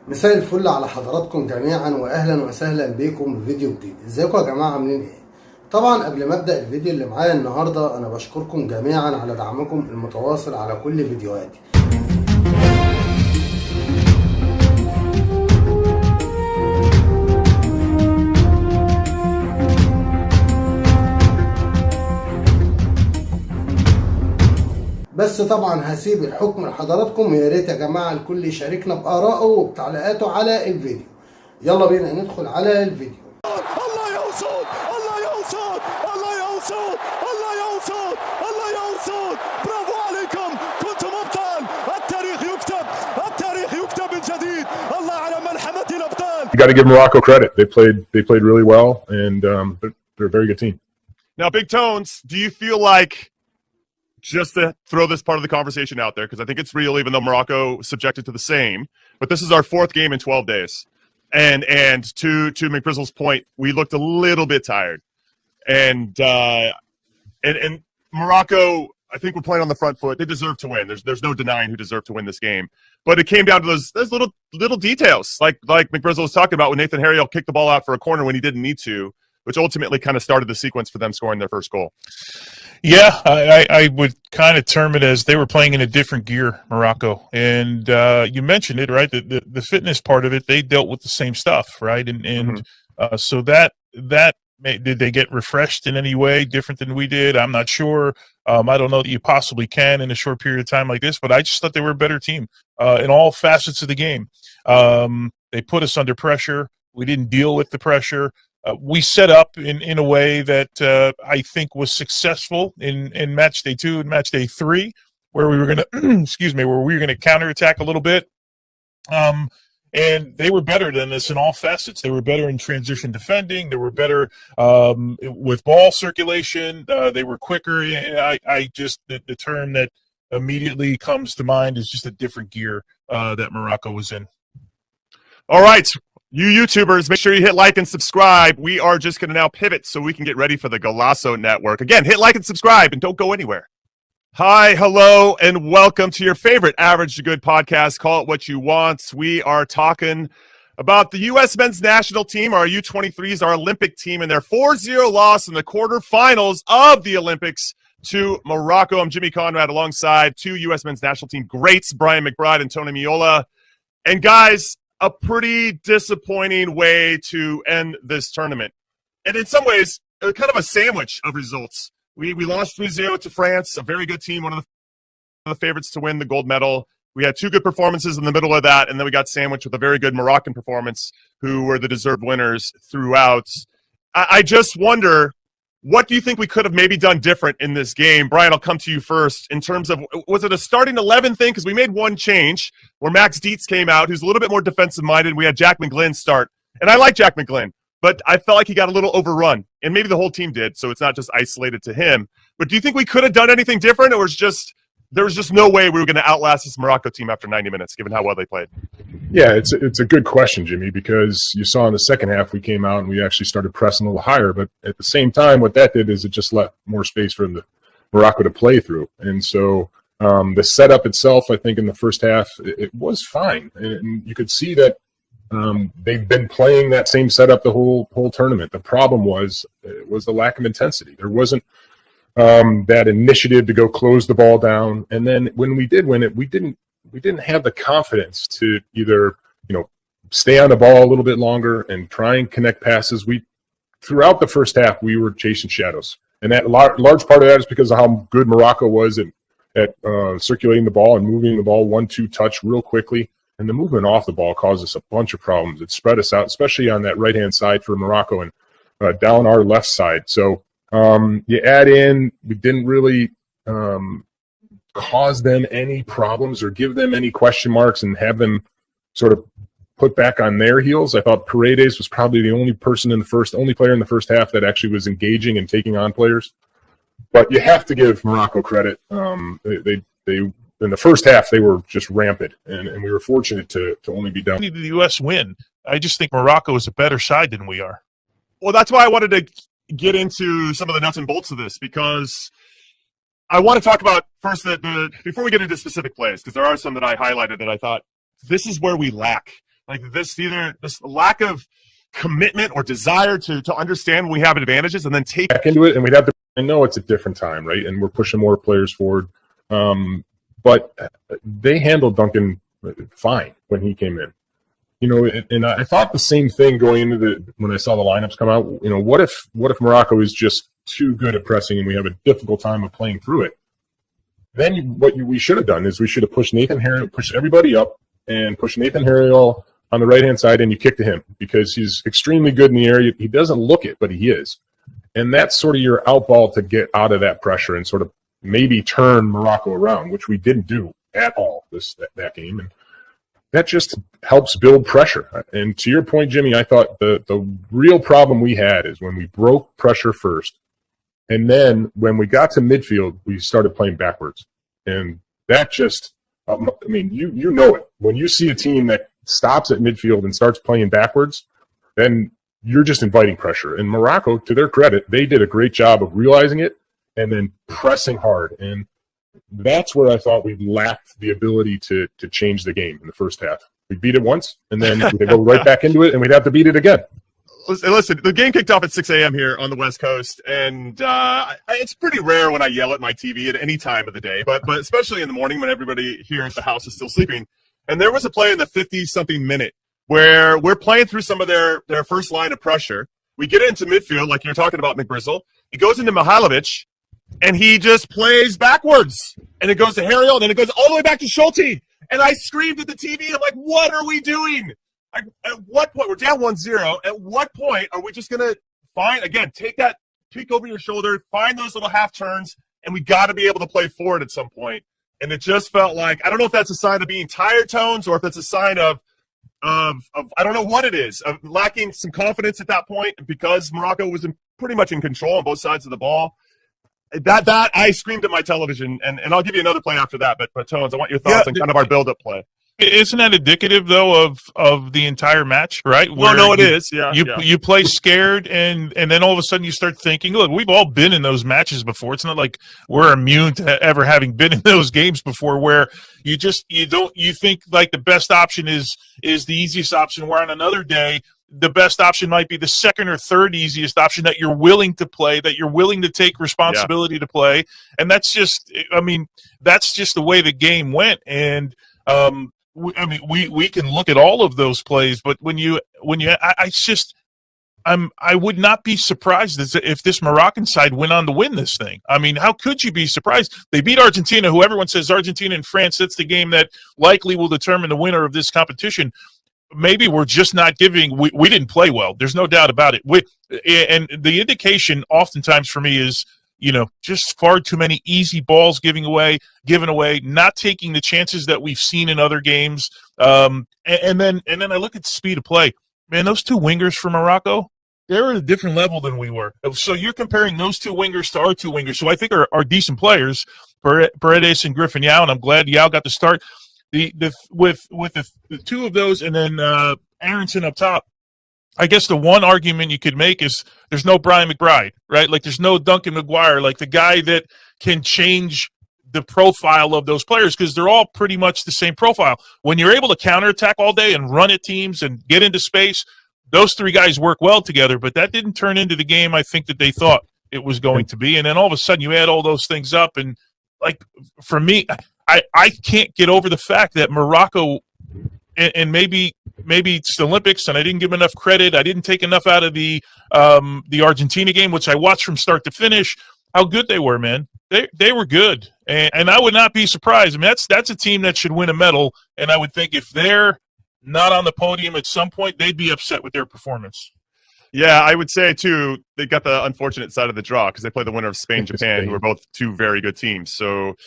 مساء الفل على حضراتكم جميعا واهلا وسهلا بكم بفيديو جديد. ازيكم يا جماعه، عاملين ايه؟ طبعا قبل ما ابدا الفيديو اللي معايا النهارده انا بشكركم جميعا على دعمكم المتواصل على كل فيديوهاتي. بس طبعا هسيب الحكم لحضراتكم، ويا ريت يا جماعه الكل يشاركنا بارائه وبتعليقاته على الفيديو. يلا بينا ندخل على الفيديو. الله يا أسود، الله يا أسود، الله يا أسود، الله يا أسود، الله يا أسود، برافو عليكم، كنتم أبطال. التاريخ يكتب، التاريخ يكتب من جديد. الله على ملحمة الأبطال. You got to give Morocco credit. They played really well, and they're a very good team. Now, Big Tones, do you feel like, just to throw this part of the conversation out there, because I think it's real, even though Morocco subjected to the same, but this is our fourth game in 12 days. And to McBrizzle's point, we looked a little bit tired. And Morocco, I think we're playing on the front foot. They deserve to win. There's no denying who deserved to win this game. But it came down to those little details, like McBrizzle was talking about when Nathan Harriel kicked the ball out for a corner when he didn't need to, which ultimately kind of started the sequence for them scoring their first goal. Yeah, I would kind of term it as they were playing in a different gear, Morocco. And you mentioned it, right? The fitness part of it, they dealt with the same stuff, right? So that did they get refreshed in any way different than we did? I'm not sure. I don't know that you possibly can in a short period of time like this, but I just thought they were a better team in all facets of the game. They put us under pressure. We didn't deal with the pressure. We set up in a way that I think was successful in match day 2 and match day 3, where we were going to, where we were going to counterattack a little bit. And they were better than this in all facets. They were better in transition defending. They were better with ball circulation. They were quicker. I just, the term that immediately comes to mind is just a different gear that Morocco was in. All right. You YouTubers, make sure you hit like and subscribe. We are just going to now pivot so we can get ready for the Golasso Network. Again, hit like and subscribe and don't go anywhere. Hi, hello, and welcome to your favorite Average to Good podcast. Call it what you want. We are talking about the U.S. men's national team, our U23s, our Olympic team, and their 4-0 loss in the quarterfinals of the Olympics to Morocco. I'm Jimmy Conrad alongside two U.S. men's national team greats, Brian McBride and Tony Miola. And guys, a pretty disappointing way to end this tournament. And in some ways, kind of a sandwich of results. We lost 3-0 to France, a very good team, one of the favorites to win the gold medal. We had two good performances in the middle of that, and then we got sandwiched with a very good Moroccan performance, who were the deserved winners throughout. I just wonder, what do you think we could have maybe done different in this game? Brian, I'll come to you first. In terms of, was it a starting 11 thing? Because we made one change where Max Dietz came out, who's a little bit more defensive-minded. We had Jack McGlynn start. And I like Jack McGlynn, but I felt like he got a little overrun. And maybe the whole team did, so it's not just isolated to him. But do you think we could have done anything different, or there was just no way we were going to outlast this Morocco team after 90 minutes, given how well they played? Yeah, it's a good question, Jimmy, because you saw in the second half we came out and we actually started pressing a little higher. But at the same time, what that did is it just left more space for Morocco to play through. And so the setup itself, I think, in the first half, it was fine. And you could see that they've been playing that same setup the whole tournament. The problem was the lack of intensity. There wasn't that initiative to go close the ball down. And then when we did win it, we didn't have the confidence to either, stay on the ball a little bit longer and try and connect passes. Throughout the first half, we were chasing shadows. And that large part of that is because of how good Morocco was at circulating the ball and moving the ball 1-2 touch real quickly. And the movement off the ball caused us a bunch of problems. It spread us out, especially on that right-hand side for Morocco and down our left side. So you add in, we didn't really cause them any problems or give them any question marks and have them sort of put back on their heels. I thought Paredes was probably the only player in the first half that actually was engaging and taking on players. But you have to give Morocco credit. They in the first half, they were just rampant, and we were fortunate to only be down. The U.S. win. I just think Morocco is a better side than we are. Well, that's why I wanted to get into some of the nuts and bolts of this, because I want to talk about first before we get into specific plays, because there are some that I highlighted that I thought this is where we lack. Like this lack of commitment or desire to understand when we have advantages and then take back into it, and we'd have to. I know it's a different time, right? And we're pushing more players forward, but they handled Duncan fine when he came in. You know, and I thought the same thing going into when I saw the lineups come out. You know, what if Morocco is just too good at pressing and we have a difficult time of playing through it? Then we should have done is we should have pushed Nathan Harriel, pushed everybody up, and pushed Nathan Harriel on the right-hand side, and you kick to him because he's extremely good in the air. He doesn't look it, but he is. And that's sort of your outball to get out of that pressure and sort of maybe turn Morocco around, which we didn't do at all that game. And that just helps build pressure. And to your point, Jimmy, I thought the real problem we had is when we broke pressure first, and then when we got to midfield, we started playing backwards. And that just, I mean, you know it. When you see a team that stops at midfield and starts playing backwards, then you're just inviting pressure. And Morocco, to their credit, they did a great job of realizing it and then pressing hard. And that's where I thought we lacked the ability to change the game in the first half. We beat it once, and then we'd go right back into it, and we'd have to beat it again. Listen, the game kicked off at 6 a.m. here on the West Coast, and it's pretty rare when I yell at my TV at any time of the day, but especially in the morning when everybody here at the house is still sleeping. And there was a play in the 50-something minute where we're playing through some of their first line of pressure. We get into midfield, like you're talking about, McBrizzle. It goes into Mihailovic, and he just plays backwards. And it goes to Harriel, and then it goes all the way back to Schulte. And I screamed at the TV. I'm like, what are we doing? At what point? We're down 1-0. At what point are we just going to take that peek over your shoulder, find those little half turns, and we got to be able to play forward at some point. And it just felt like, I don't know if that's a sign of being tired, Tones, or if that's a sign of I don't know what it is, of lacking some confidence at that point because Morocco was pretty much in control on both sides of the ball. That I screamed at my television, and I'll give you another play after that. But Tones, I want your thoughts on kind of our build-up play. Isn't that indicative though of the entire match, right? No, it is. Yeah, you play scared, and then all of a sudden you start thinking, look, we've all been in those matches before. It's not like we're immune to ever having been in those games before, where you think like the best option is the easiest option. Where on another day the best option might be the second or third easiest option that you're willing to play, that you're willing to take responsibility to play, and that's just the way the game went. And we can look at all of those plays, but I would not be surprised if this Moroccan side went on to win this thing. I mean, how could you be surprised? They beat Argentina, who everyone says Argentina and France, that's the game that likely will determine the winner of this competition. Maybe we're just not giving. We didn't play well. There's no doubt about it. And the indication oftentimes for me is, just far too many easy balls given away, not taking the chances that we've seen in other games. And then I look at the speed of play. Man, those two wingers for Morocco, they're at a different level than we were. So you're comparing those two wingers to our two wingers, who I think are decent players, Paredes and Griffin Yao, and I'm glad Yao got the start. With the two of those, and then Aronson up top, I guess the one argument you could make is there's no Brian McBride, right? Like there's no Duncan McGuire, like the guy that can change the profile of those players, because they're all pretty much the same profile. When you're able to counterattack all day and run at teams and get into space, those three guys work well together, but that didn't turn into the game I think that they thought it was going to be. And then all of a sudden you add all those things up, and like for me, I can't get over the fact that Morocco, and maybe it's the Olympics, and I didn't give them enough credit. I didn't take enough out of the Argentina game, which I watched from start to finish, how good they were, man. They were good, and I would not be surprised. I mean, that's a team that should win a medal, and I would think if they're not on the podium at some point, they'd be upset with their performance. Yeah, I would say, too, they got the unfortunate side of the draw because they play the winner of Spain, Japan, who are both two very good teams. So,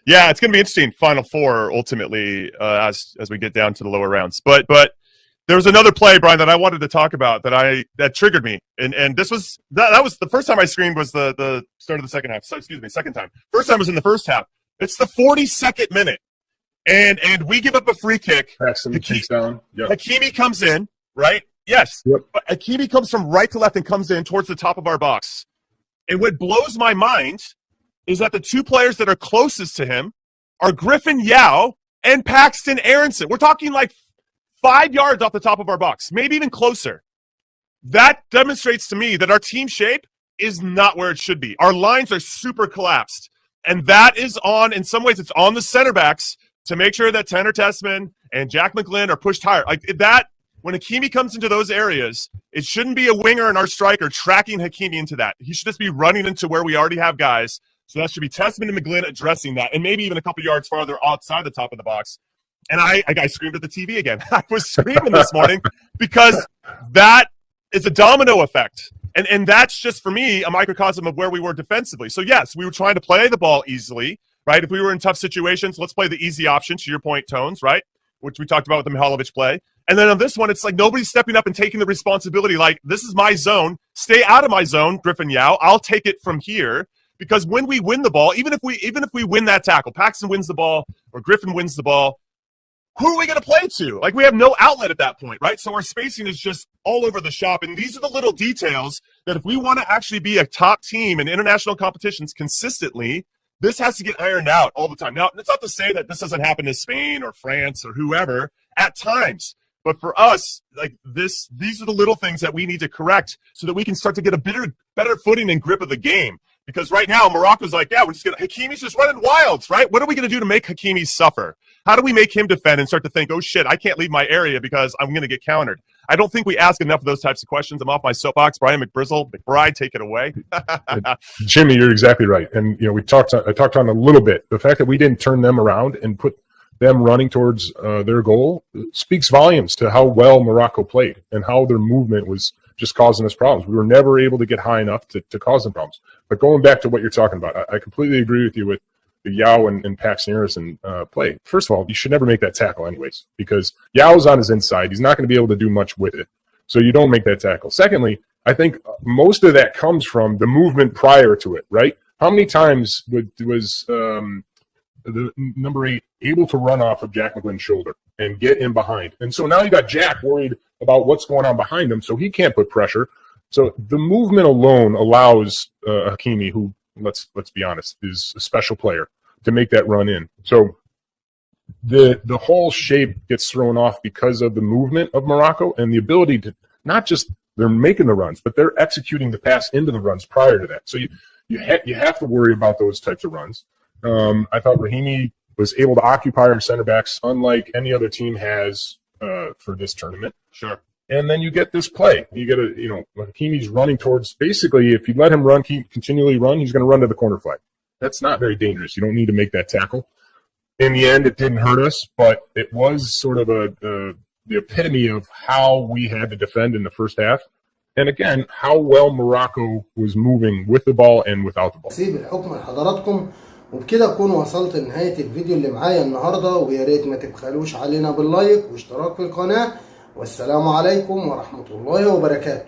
yeah, it's going to be interesting, Final Four, ultimately, as we get down to the lower rounds. But there was another play, Brian, that I wanted to talk about that triggered me. And this was that was the first time I screamed was the start of the second half. So, second time. First time was in the first half. It's the 42nd minute. And we give up a free kick. Hakimi comes in, right? Yes. Yep. But Hakimi comes from right to left and comes in towards the top of our box. And what blows my mind is that the two players that are closest to him are Griffin Yao and Paxton Aronson. We're talking like 5 yards off the top of our box, maybe even closer. That demonstrates to me that our team shape is not where it should be. Our lines are super collapsed. And that is on, in some ways, it's on the center backs to make sure that Tanner Tessman and Jack McGlynn are pushed higher. Like that, when Hakimi comes into those areas, it shouldn't be a winger and our striker tracking Hakimi into that. He should just be running into where we already have guys. So that should be Tessman and McGlynn addressing that, and maybe even a couple yards farther outside the top of the box. And I screamed at the TV again. I was screaming this morning because that is a domino effect. And that's just, for me, a microcosm of where we were defensively. So, yes, we were trying to play the ball easily, right? If we were in tough situations, let's play the easy option, to your point, Tones, right? Which we talked about with the Mihalovic play. And then on this one, it's like nobody's stepping up and taking the responsibility. Like, this is my zone. Stay out of my zone, Griffin Yao. I'll take it from here. Because when we win the ball, even if we win that tackle, Paxton wins the ball or Griffin wins the ball, who are we going to play to? Like, we have no outlet at that point, right? So our spacing is just all over the shop. And these are the little details that if we want to actually be a top team in international competitions consistently, this has to get ironed out all the time. Now, it's not to say that this doesn't happen in Spain or France or whoever at times. But for us, like these are the little things that we need to correct so that we can start to get a better footing and grip of the game. Because right now, Morocco's like, yeah, Hakimi's just running wilds, right? What are we going to do to make Hakimi suffer? How do we make him defend and start to think, oh, shit, I can't leave my area because I'm going to get countered? I don't think we ask enough of those types of questions. I'm off my soapbox. Brian McBride, take it away. Jimmy, you're exactly right. And, I talked on a little bit. The fact that we didn't turn them around and put them running towards their goal speaks volumes to how well Morocco played and how their movement was just causing us problems. We were never able to get high enough to cause them problems. But going back to what you're talking about, I completely agree with you with the Yao and Paxton Harrison play. First of all, you should never make that tackle anyways, because Yao's on his inside. He's not going to be able to do much with it. So you don't make that tackle. Secondly, I think most of that comes from the movement prior to it, right? How many times was the number 8 able to run off of Jack McGlynn's shoulder and get in behind? And so now you got Jack worried about what's going on behind him, so he can't put pressure. So the movement alone allows Hakimi, who, let's be honest, is a special player, to make that run in. So the whole shape gets thrown off because of the movement of Morocco and the ability to not just they're making the runs, but they're executing the pass into the runs prior to that. So you have to worry about those types of runs. I thought Rahimi was able to occupy our center backs unlike any other team has for this tournament. Sure. And then you get this play. You get Hakimi's running towards, basically, if you let him run, continually run, he's going to run to the corner flag. That's not very dangerous. You don't need to make that tackle. In the end, it didn't hurt us, but it was sort of the epitome of how we had to defend in the first half. And again, how well Morocco was moving with the ball and without the ball. سيب الحكم لحضراتكم. وبكده اكون وصلت لنهايه الفيديو اللي معايا النهارده، ويا ريت ما تبخلوش علينا باللايك واشتراك في القناه. والسلام عليكم ورحمه الله وبركاته.